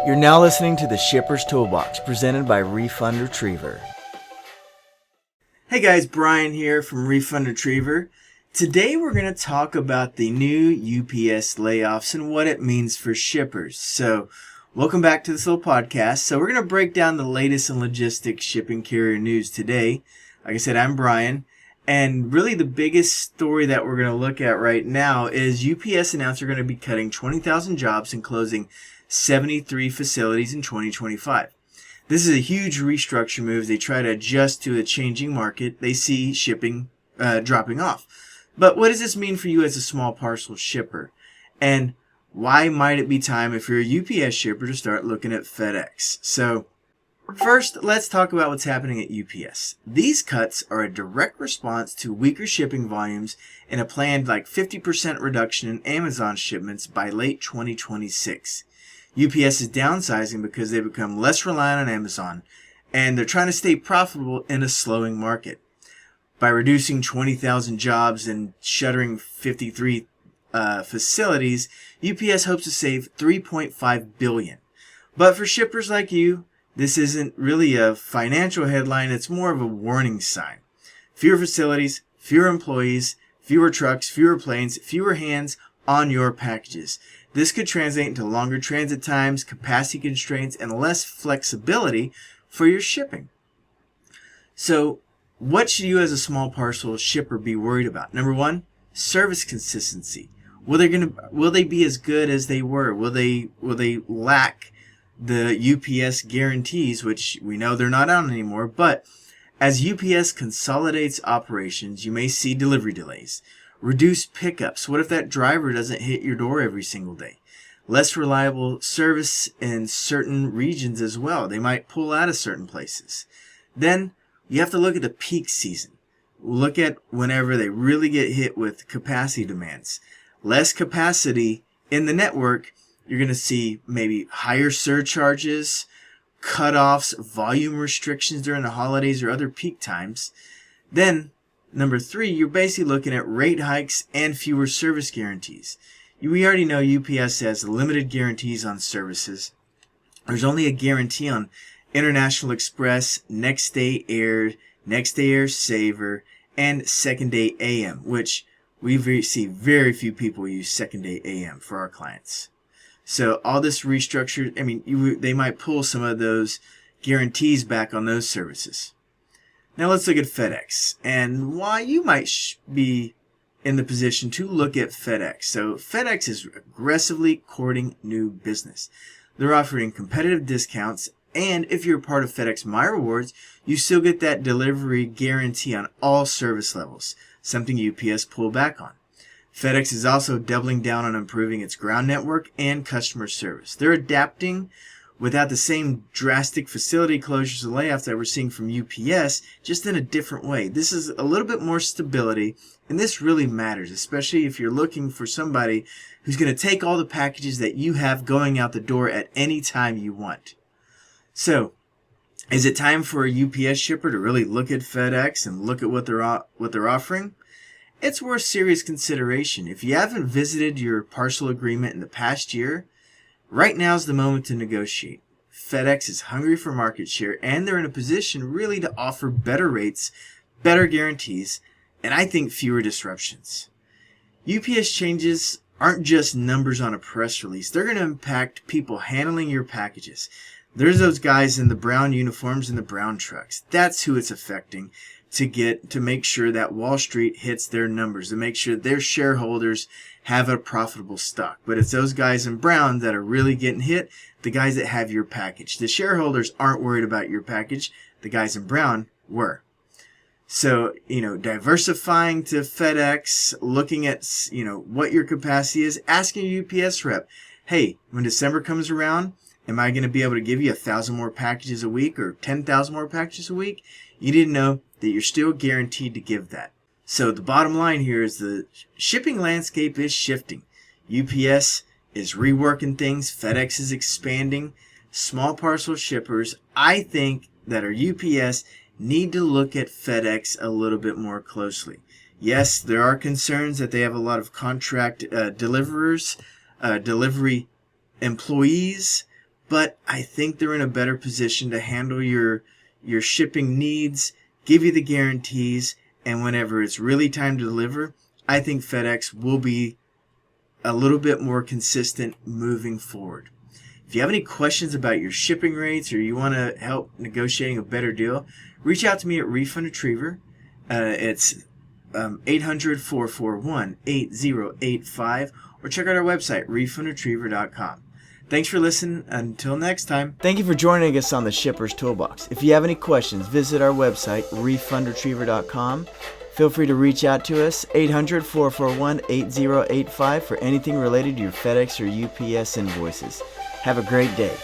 You're now listening to the Shipper's Toolbox, presented by Refund Retriever. Hey guys, Brian here from Refund Retriever. Today we're going to talk about the new UPS layoffs and what it means for shippers. So, welcome back to this little podcast. So we're going to break down the latest in logistics shipping carrier news today. Like I said, I'm Brian. And really the biggest story that we're going to look at right now is UPS announced they're going to be cutting 20,000 jobs and closing 73 facilities in 2025. This is a huge restructure move. They try to adjust to a changing market. They see shipping dropping off. But what does this mean for you as a small parcel shipper? And why might it be time if you're a UPS shipper to start looking at FedEx? So first, let's talk about what's happening at UPS. These cuts are a direct response to weaker shipping volumes and a planned 50% reduction in Amazon shipments by late 2026. UPS is downsizing because they've become less reliant on Amazon, and they're trying to stay profitable in a slowing market. By reducing 20,000 jobs and shuttering 53 facilities, UPS hopes to save $3.5 billion. But for shippers like you, this isn't really a financial headline, it's more of a warning sign. Fewer facilities, fewer employees, fewer trucks, fewer planes, fewer hands on your packages. This could translate into longer transit times, capacity constraints, and less flexibility for your shipping. So, what should you as a small parcel shipper be worried about? Number one, service consistency. Will they be as good as they were? Will they lack the UPS guarantees, which we know they're not on anymore? But as UPS consolidates operations, you may see delivery delays. Reduced pickups. What if that driver doesn't hit your door every single day? Less reliable service in certain regions as well. They might pull out of certain places. Then you have to look at the peak season. Look at whenever they really get hit with capacity demands. Less capacity in the network, you're going to see maybe higher surcharges, cutoffs, volume restrictions during the holidays or other peak times. Then number three, you're basically looking at rate hikes and fewer service guarantees. We already know UPS has limited guarantees on services. There's only a guarantee on International Express, Next Day Air Saver, and Second Day AM, which we see very few people use Second Day AM for our clients. So all this restructure, they might pull some of those guarantees back on those services. Now let's look at FedEx and why you might be in the position to look at FedEx. So FedEx is aggressively courting new business. They're offering competitive discounts, and if you're part of FedEx My Rewards, you still get that delivery guarantee on all service levels, something UPS pulled back on. FedEx is also doubling down on improving its ground network and customer service. They're adapting without the same drastic facility closures and layoffs that we're seeing from UPS, just in a different way. This is a little bit more stability, and this really matters, especially if you're looking for somebody who's going to take all the packages that you have going out the door at any time you want. So, is it time for a UPS shipper to really look at FedEx and look at what they're offering? It's worth serious consideration. If you haven't visited your parcel agreement in the past year, right now's the moment to negotiate. FedEx is hungry for market share, and they're in a position really to offer better rates, better guarantees, and I think fewer disruptions. UPS changes aren't just numbers on a press release. They're going to impact people handling your packages. There's those guys in the brown uniforms and the brown trucks. That's who it's affecting to make sure that Wall Street hits their numbers, to make sure their shareholders have a profitable stock. But it's those guys in brown that are really getting hit, the guys that have your package. The shareholders aren't worried about your package. The guys in brown were. So, diversifying to FedEx, looking at, what your capacity is, asking your UPS rep, hey, when December comes around, am I going to be able to give you 1,000 more packages a week or 10,000 more packages a week? You need to know that you're still guaranteed to give that. So the bottom line here is the shipping landscape is shifting. UPS is reworking things. FedEx is expanding. Small parcel shippers, I think, that are UPS need to look at FedEx a little bit more closely. Yes, there are concerns that they have a lot of contract delivery employees, but I think they're in a better position to handle your shipping needs, give you the guarantees, and whenever it's really time to deliver, I think FedEx will be a little bit more consistent moving forward. If you have any questions about your shipping rates or you want to help negotiating a better deal, reach out to me at Refund Retriever. It's 800-441-8085, or check out our website, refundretriever.com. Thanks for listening. Until next time. Thank you for joining us on the Shipper's Toolbox. If you have any questions, visit our website, refundretriever.com. Feel free to reach out to us, 800-441-8085, for anything related to your FedEx or UPS invoices. Have a great day.